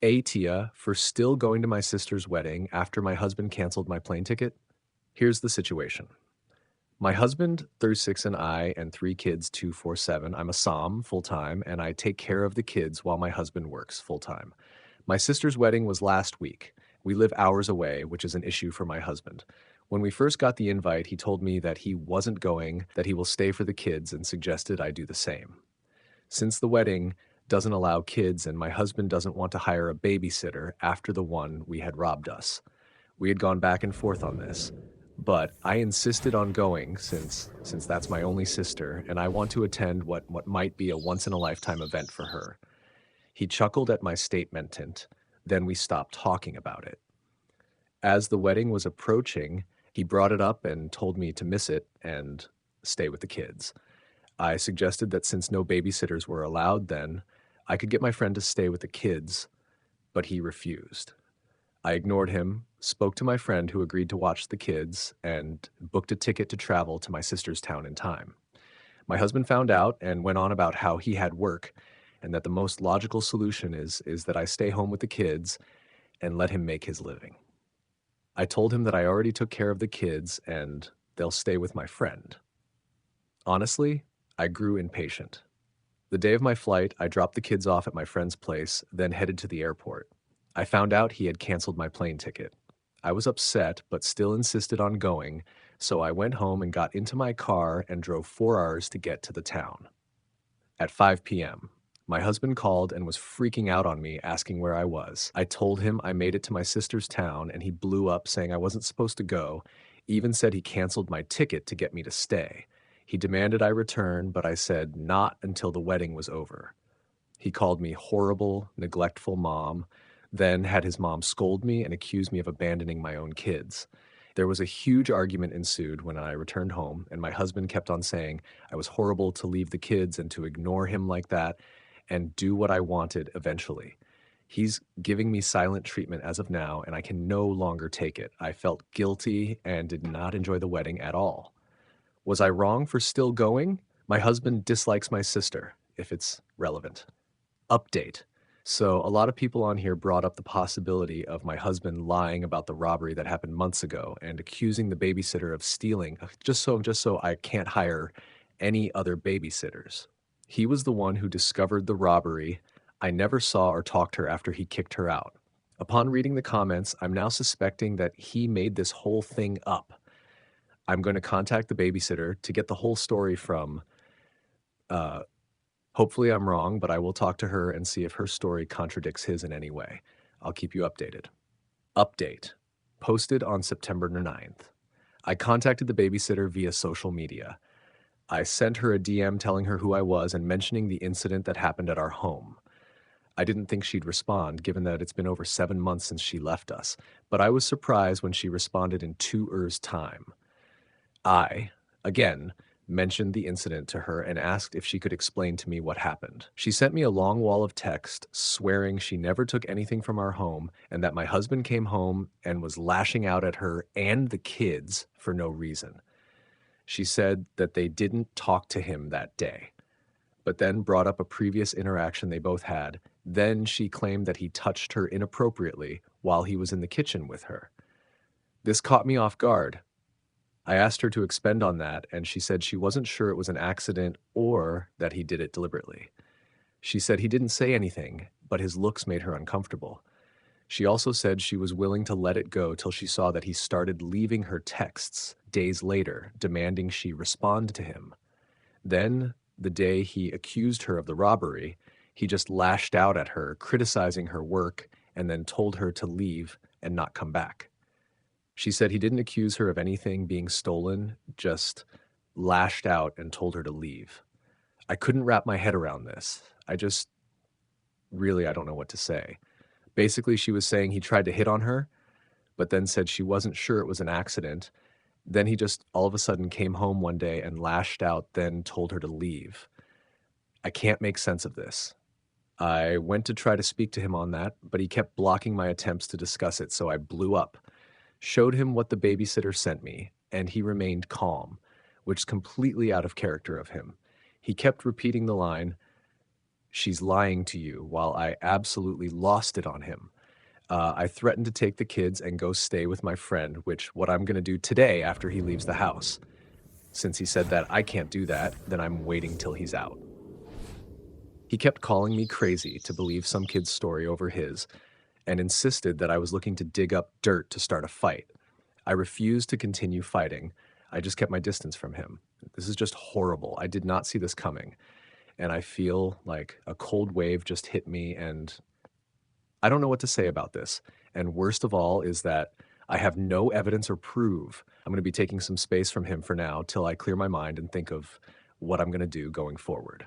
AITA for still going to my sister's wedding after my husband canceled my plane ticket. Here's the situation. My husband, 36, and I, and 3 kids, 2, 4, 7. I'm a SOM full-time, and I take care of the kids while my husband works full-time. My sister's wedding was last week. We live hours away, which is an issue for my husband. When we first got the invite, he told me that he wasn't going, that he will stay for the kids, and suggested I do the same. Since the wedding doesn't allow kids and my husband doesn't want to hire a babysitter after the one we had robbed us. We had gone back and forth on this, but I insisted on going since that's my only sister and I want to attend what might be a once-in-a-lifetime event for her. He chuckled at my statement, then we stopped talking about it. As the wedding was approaching, he brought it up and told me to miss it and stay with the kids. I suggested that since no babysitters were allowed then, I could get my friend to stay with the kids, but he refused. I ignored him, spoke to my friend who agreed to watch the kids, and booked a ticket to travel to my sister's town in time. My husband found out and went on about how he had work and that the most logical solution is that I stay home with the kids and let him make his living. I told him that I already took care of the kids and they'll stay with my friend. Honestly, I grew impatient. The day of my flight, I dropped the kids off at my friend's place, then headed to the airport. I found out he had canceled my plane ticket. I was upset, but still insisted on going, so I went home and got into my car and drove 4 hours to get to the town. At 5 p.m., my husband called and was freaking out on me, asking where I was. I told him I made it to my sister's town, and he blew up saying I wasn't supposed to go, even said he canceled my ticket to get me to stay. He demanded I return, but I said not until the wedding was over. He called me horrible, neglectful mom, then had his mom scold me and accuse me of abandoning my own kids. There was a huge argument ensued when I returned home, and my husband kept on saying I was horrible to leave the kids and to ignore him like that and do what I wanted eventually. He's giving me silent treatment as of now, and I can no longer take it. I felt guilty and did not enjoy the wedding at all. Was I wrong for still going? My husband dislikes my sister, if it's relevant. Update. So a lot of people on here brought up the possibility of my husband lying about the robbery that happened months ago and accusing the babysitter of stealing just so I can't hire any other babysitters. He was the one who discovered the robbery. I never saw or talked to her after he kicked her out. Upon reading the comments, I'm now suspecting that he made this whole thing up. I'm going to contact the babysitter to get the whole story from. Hopefully I'm wrong, but I will talk to her and see if her story contradicts his in any way. I'll keep you updated. Update. Posted on September 9th. I contacted the babysitter via social media. I sent her a DM telling her who I was and mentioning the incident that happened at our home. I didn't think she'd respond, given that it's been over 7 months since she left us, but I was surprised when she responded in 2 hours' time. I, again, mentioned the incident to her and asked if she could explain to me what happened. She sent me a long wall of text swearing she never took anything from our home and that my husband came home and was lashing out at her and the kids for no reason. She said that they didn't talk to him that day, but then brought up a previous interaction they both had. Then she claimed that he touched her inappropriately while he was in the kitchen with her. This caught me off guard. I asked her to expand on that, and she said she wasn't sure it was an accident or that he did it deliberately. She said he didn't say anything, but his looks made her uncomfortable. She also said she was willing to let it go till she saw that he started leaving her texts days later, demanding she respond to him. Then, the day he accused her of the robbery, he just lashed out at her, criticizing her work, and then told her to leave and not come back. She said he didn't accuse her of anything being stolen, just lashed out and told her to leave. I couldn't wrap my head around this. I don't know what to say. Basically, she was saying he tried to hit on her, but then said she wasn't sure it was an accident. Then he just all of a sudden came home one day and lashed out, then told her to leave. I can't make sense of this. I went to try to speak to him on that, but he kept blocking my attempts to discuss it, so I blew up. Showed him what the babysitter sent me, and he remained calm, which is completely out of character of him. He kept repeating the line, She's lying to you, while I absolutely lost it on him. I threatened to take the kids and go stay with my friend, which what I'm going to do today after he leaves the house. Since he said that I can't do that, then I'm waiting till he's out. He kept calling me crazy to believe some kid's story over his and insisted that I was looking to dig up dirt to start a fight. I refused to continue fighting. I just kept my distance from him. This is just horrible. I did not see this coming. And I feel like a cold wave just hit me, and I don't know what to say about this. And worst of all is that I have no evidence or proof. I'm going to be taking some space from him for now till I clear my mind and think of what I'm going to do going forward.